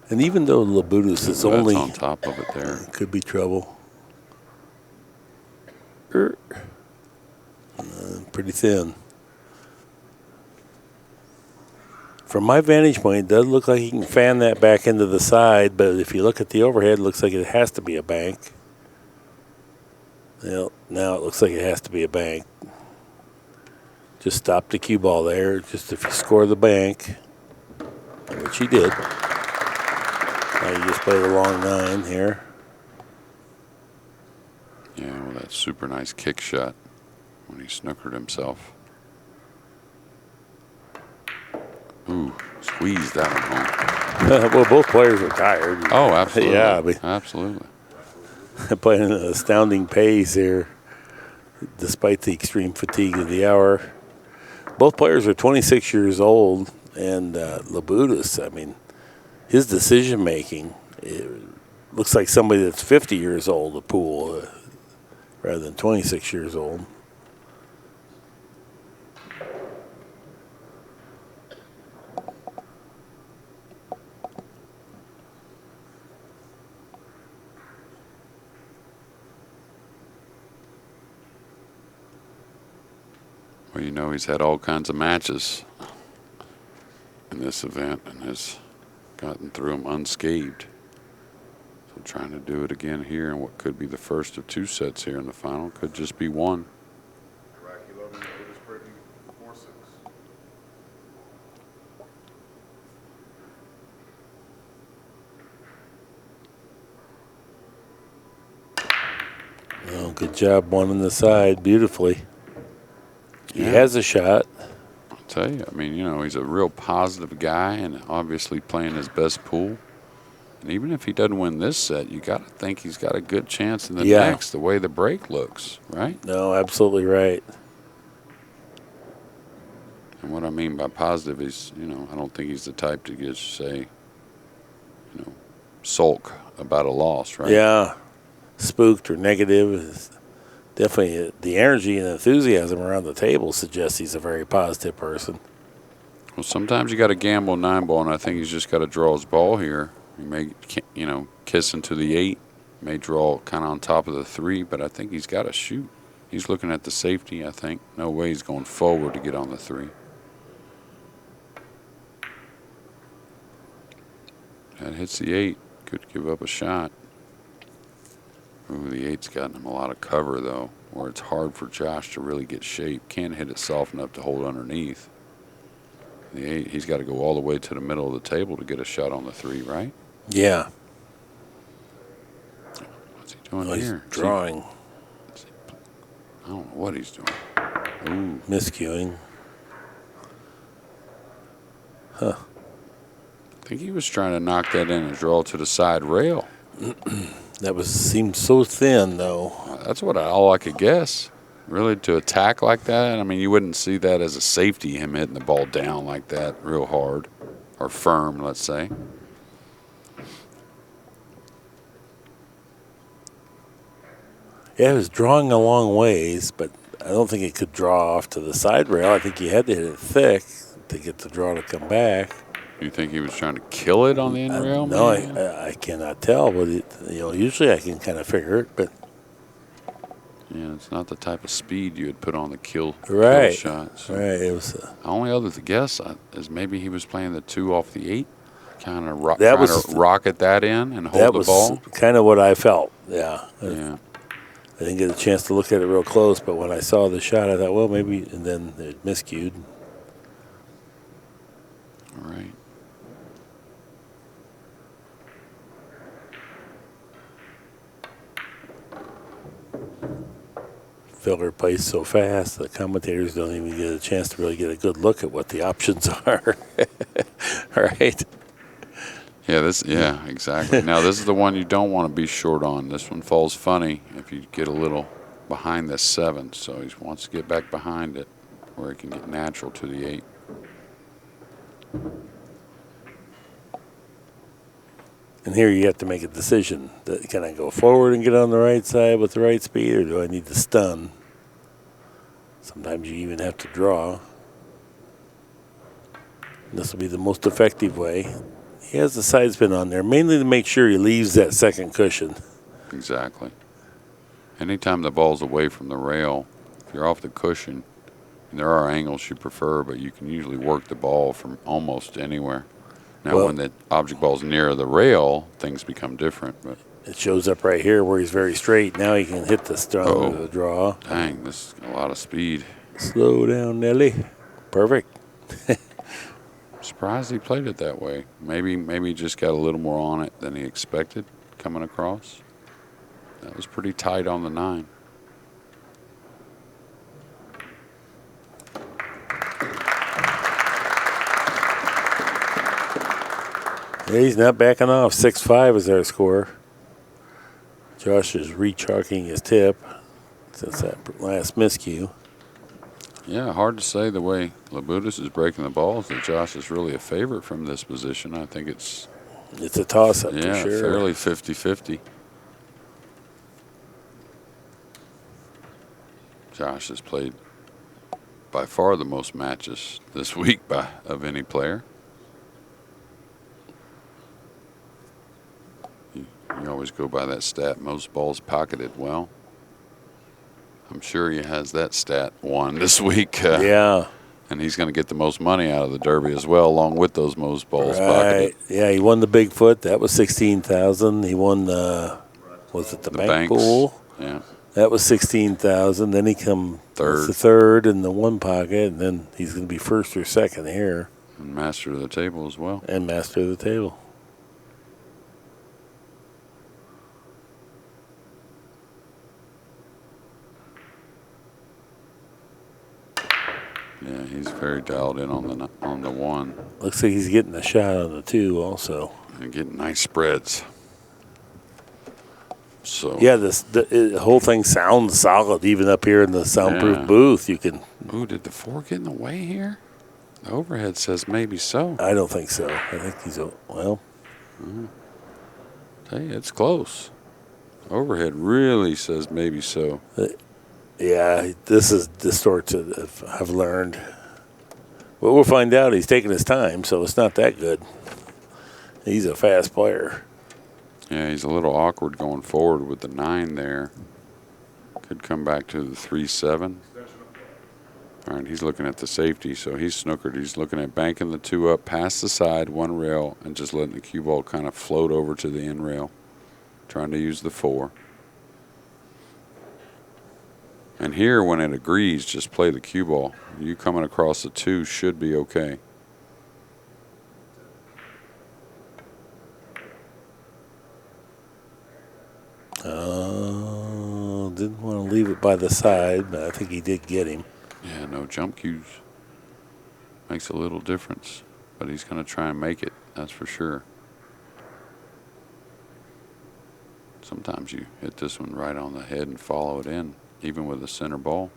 And even though Labutis is only on top of it there, could be trouble. Pretty thin. From my vantage point, it does look like he can fan that back into the side, but if you look at the overhead, it looks like it has to be a bank. Well, now it looks like it has to be a bank. Just stop the cue ball there. Just if you score the bank, which he did. Now you just play the long 9 here. Yeah, well, that super nice kick shot when he snookered himself. Ooh, squeezed that one home. Well, both players are tired. Oh, absolutely. Yeah, but absolutely. playing at an astounding pace here, despite the extreme fatigue of the hour. Both players are 26 years old, and Labutis, I mean, his decision making, it looks like somebody that's 50 years old, a pool, rather than 26 years old. Well, you know, he's had all kinds of matches in this event and has gotten through them unscathed. So trying to do it again here in what could be the first of 2 sets here in the final. Could just be 1. Well, good job one on the side, beautifully. He has a shot. I'll tell you, I mean, you know, he's a real positive guy and obviously playing his best pool. And even if he doesn't win this set, you got to think he's got a good chance in the next, the way the break looks, right? No, absolutely right. And what I mean by positive is, you know, I don't think he's the type to just say, you know, sulk about a loss, right? Yeah, spooked or negative is definitely the energy and enthusiasm around the table suggests he's a very positive person. Well, sometimes you got to gamble 9-ball, and I think he's just got to draw his ball here. He may, you know, kiss into the 8, may draw kind of on top of the 3, but I think he's got to shoot. He's looking at the safety, I think. No way he's going forward to get on the 3. That hits the 8. Could give up a shot. Ooh, the 8's gotten him a lot of cover, though, where it's hard for Josh to really get shape. Can't hit it soft enough to hold underneath. The 8, he's got to go all the way to the middle of the table to get a shot on the 3, right? Yeah. What's he doing He's here? drawing. I don't know what he's doing. Ooh. Miscuing. Huh. I think he was trying to knock that in and draw to the side rail. That seemed so thin, though. That's all I could guess. Really, to attack like that, I mean, you wouldn't see that as a safety, him hitting the ball down like that real hard or firm, let's say. Yeah, it was drawing a long ways, but I don't think it could draw off to the side rail. I think you had to hit it thick to get the draw to come back. You think he was trying to kill it on the end rail? No, I cannot tell, but usually I can kind of figure it, but yeah, it's not the type of speed you would put on the kill shot. So. Right, it was. The only other guess is maybe he was playing the 2 off the 8, kind of rocket that in and hold the ball. That was kind of what I felt. Yeah. Yeah. I didn't get a chance to look at it real close, but when I saw the shot, I thought, well, maybe, and then it miscued. All right. Filler plays so fast, the commentators don't even get a chance to really get a good look at what the options are. Right? Yeah, exactly. Now, this is the one you don't want to be short on. This one falls funny if you get a little behind the 7, so he wants to get back behind it where he can get natural to the 8. And here you have to make a decision. Can I go forward and get on the right side with the right speed, or do I need to stun? Sometimes you even have to draw. This will be the most effective way. He has the side spin on there, mainly to make sure he leaves that second cushion. Exactly. Anytime the ball's away from the rail, if you're off the cushion, and there are angles you prefer, but you can usually work the ball from almost anywhere. Now, when the object ball's near the rail, things become different. But it shows up right here where he's very straight. Now he can hit the stun with the draw. Dang, this is a lot of speed. Slow down, Nelly. Perfect. Surprised he played it that way. Maybe he just got a little more on it than he expected coming across. That was pretty tight on the 9. Yeah, he's not backing off. 6-5 is our score. Josh is rechalking his tip since that last miscue. Yeah, hard to say the way Labutis is breaking the balls that Josh is really a favorite from this position. I think it's a toss-up for yeah, sure. fairly 50-50. Josh has played by far the most matches this week of any player. You always go by that stat, most balls pocketed well. I'm sure he has that stat won this week. Yeah. And he's going to get the most money out of the Derby as well, along with those most balls pocketed. Yeah, he won the Bigfoot. That was $16,000. He won the bank pool? Yeah. That was $16,000. Then he come third in the one pocket, and then he's going to be first or second here. And master of the table as well. And master of the table. Yeah, he's very dialed in on the 1. Looks like he's getting a shot on the 2 also. And getting nice spreads. So yeah, the whole thing sounds solid, even up here in the soundproof booth. You can. Ooh, did the 4 get in the way here? The overhead says maybe so. I don't think so. I think he's well. Hey, it's close. Overhead really says maybe so. Yeah, this is distorted. I've learned. Well, we'll find out. He's taking his time, so it's not that good. He's a fast player. Yeah, he's a little awkward going forward with the 9 there. Could come back to the 3-7. All right, he's looking at the safety, so he's snookered. He's looking at banking the 2 up past the side, 1 rail, and just letting the cue ball kind of float over to the end rail. Trying to use the 4. And here, when it agrees, just play the cue ball. You coming across the 2 should be okay. Didn't want to leave it by the side, but I think he did get him. Yeah, no jump cues. Makes a little difference, but he's going to try and make it, that's for sure. Sometimes you hit this one right on the head and follow it in, even with a center ball.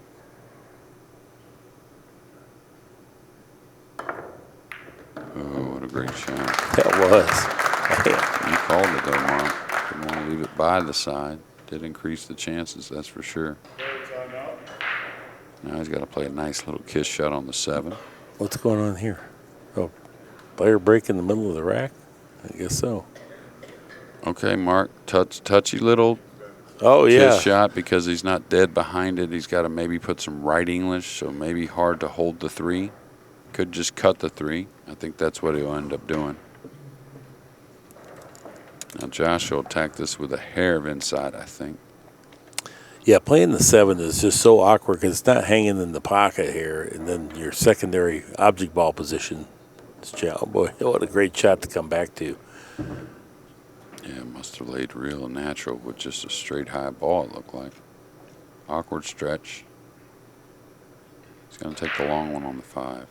Oh, what a great shot. That was. You called it though, Mark. Didn't want to leave it by the side. Did increase the chances, that's for sure. Now he's got to play a nice little kiss shot on the 7. What's going on here? Oh, player break in the middle of the rack? I guess so. Okay, Mark, touchy little kiss shot because he's not dead behind it. He's got to maybe put some right English, so maybe hard to hold the 3. Could just cut the 3. I think that's what he'll end up doing. Now Josh will attack this with a hair of inside, I think. Yeah, playing the 7 is just so awkward because it's not hanging in the pocket here, and then your secondary object ball position. Oh boy, what a great shot to come back to. Yeah, must have laid real natural with just a straight high ball, it looked like. Awkward stretch. He's going to take the long one on the 5.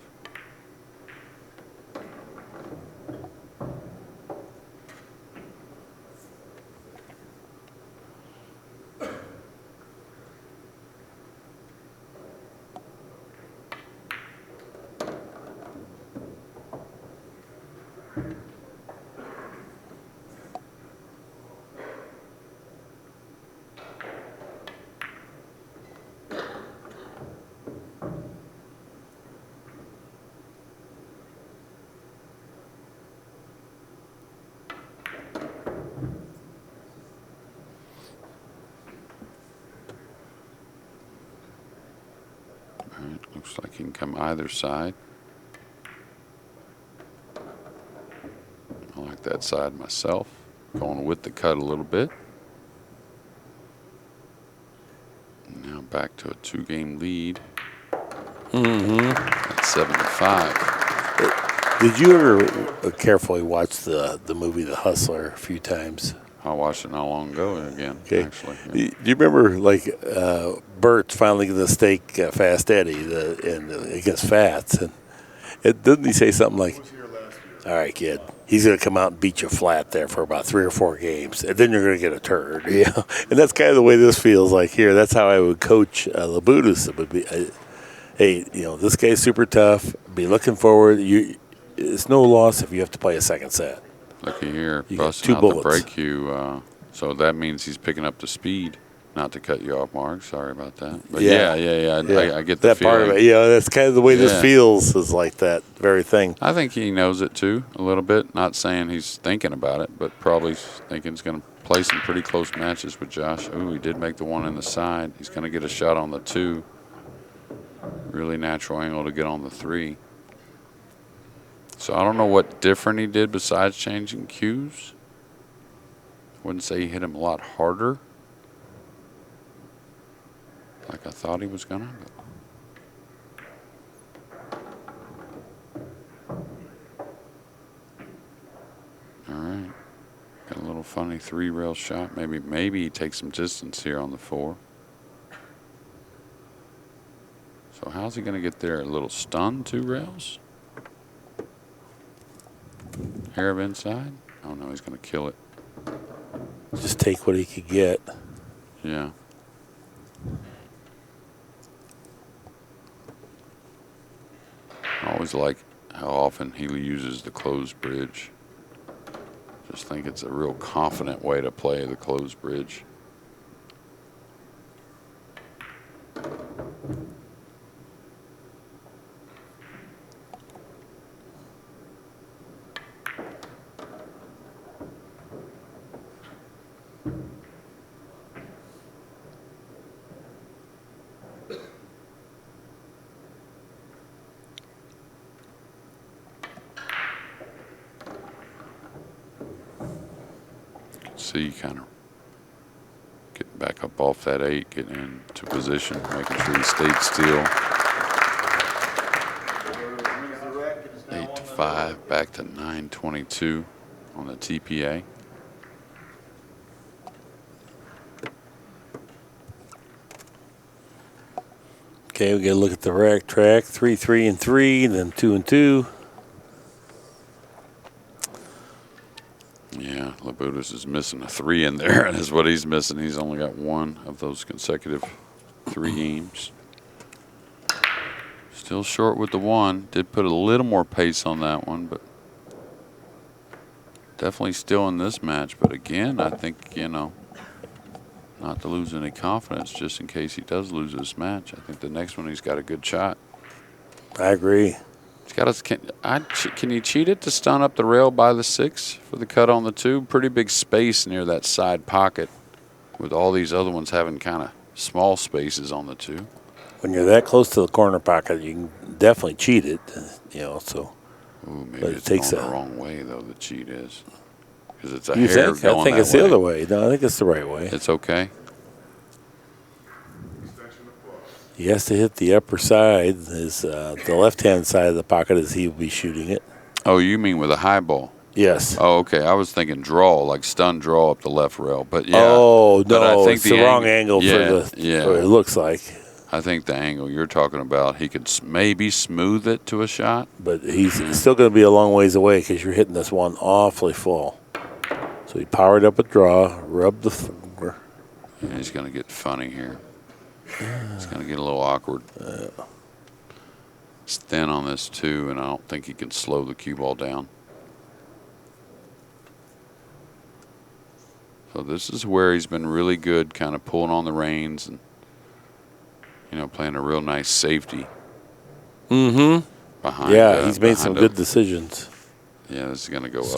Looks like he can come either side. I like that side myself. Going with the cut a little bit. Now back to a 2-game lead. At 7-5. Did you ever carefully watch the movie The Hustler a few times? I watched it not long ago again, actually. Yeah. Do you remember, like, Bert finally getting the steak Fast Eddie against Fats? And didn't he say something like, all right, kid, he's going to come out and beat you flat there for about 3 or 4 games, and then you're going to get a turd. You know? And that's kind of the way this feels like here. That's how I would coach Labutis. It would be, hey, you know, this guy's super tough. Be looking forward. It's no loss if you have to play a second set. Looky here, You got busting 2 out bullets. the break cue. So that means he's picking up the speed. Not to cut you off, Mark. Sorry about that. But yeah. I get the that feeling. part of it. Yeah, that's kind of the way this Yeah. feels, is like that very thing. I think he knows it too, a little bit. Not saying he's thinking about it, but probably thinking he's going to play some pretty close matches with Josh. Ooh, he did make the one in the side. He's going to get a shot on the 2. Really natural angle to get on the 3. So I don't know what different he did besides changing cues. Wouldn't say he hit him a lot harder, like I thought he was gonna. All right, got a little funny 3-rail shot. Maybe he takes some distance here on the 4. So how's he gonna get there? A little stun 2 rails. Hair of inside. Oh no, he's gonna kill it. Just take what he could get. Yeah. I always like how often he uses the closed bridge. Just think it's a real confident way to play the closed bridge. See, kind of getting back up off that 8, getting into position, making sure he stayed still. 8-5, back to 9:22 on the TPA. Okay, we got to look at the rack track. 3, 3, and 3, and then 2 and 2. Yeah, Labutis is missing a 3 in there, and is what he's missing. He's only got 1 of those consecutive 3 games. Still short with the 1. Did put a little more pace on that one, but definitely still in this match. But again, I think, you know, not to lose any confidence just in case he does lose this match. I think the next one he's got a good shot. I agree. He's got can you cheat it to stun up the rail by the 6 for the cut on the 2? Pretty big space near that side pocket, with all these other ones having kind of small spaces on the 2. When you're that close to the corner pocket, you can definitely cheat it, you know, so. Ooh, maybe But it it's takes going a- the wrong way, though, the cheat is. Because it's a You hair think? going I think that it's way. the other way. No, I think it's the right way. It's okay. He has to hit the upper side, the left-hand side of the pocket as he will be shooting it. Oh, you mean with a high ball? Yes. Oh, okay. I was thinking draw, like stun draw up the left rail. But yeah. Oh, but no, I think it's the wrong angle yeah, for the. Yeah. For it looks like. I think the angle you're talking about, he could maybe smooth it to a shot. But he's still going to be a long ways away because you're hitting this one awfully full. So he powered up a draw, rubbed the finger. And he's going to get funny here. It's going to get a little awkward. It's thin on this too, and I don't think he can slow the cue ball down. So this is where he's been really good, kind of pulling on the reins and, you know, playing a real nice safety. Mm-hmm. Behind. Yeah, he's made some good decisions. Yeah, this is going to go up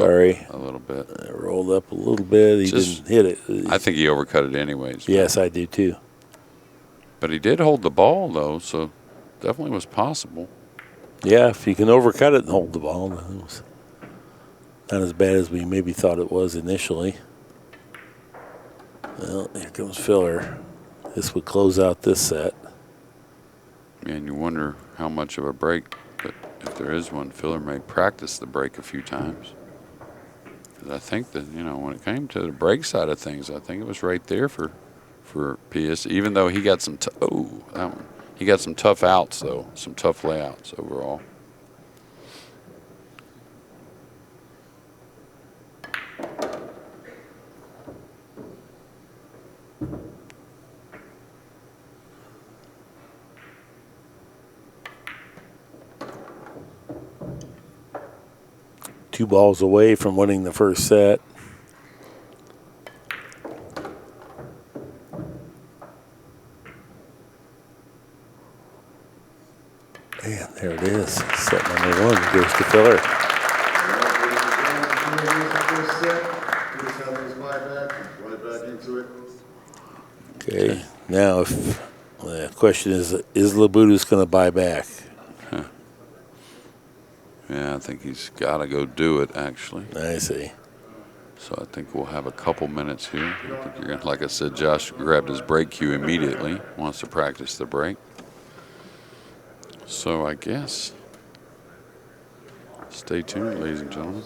a little bit. It rolled up a little bit. He didn't hit it. I think he overcut it anyways. Yes, I do too. But he did hold the ball, though, so definitely was possible. Yeah, if you can overcut it and hold the ball, then it was not as bad as we maybe thought it was initially. Well, here comes Filler. This would close out this set. And you wonder how much of a break, but if there is one, Filler may practice the break a few times. Because I think that, you know, when it came to the break side of things, I think it was right there for PIJUS, even though he got some, he got some tough outs, though, some tough layouts overall. Two balls away from winning the first set. And there it is. Set number one goes to Filler. Okay, now if the question is Labutis going to buy back? Yeah, I think he's got to go do it, actually. I see. So I think we'll have a couple minutes here. I think you're gonna, like I said, Josh grabbed his break cue immediately, wants to practice the break. So I guess stay tuned, ladies and gentlemen.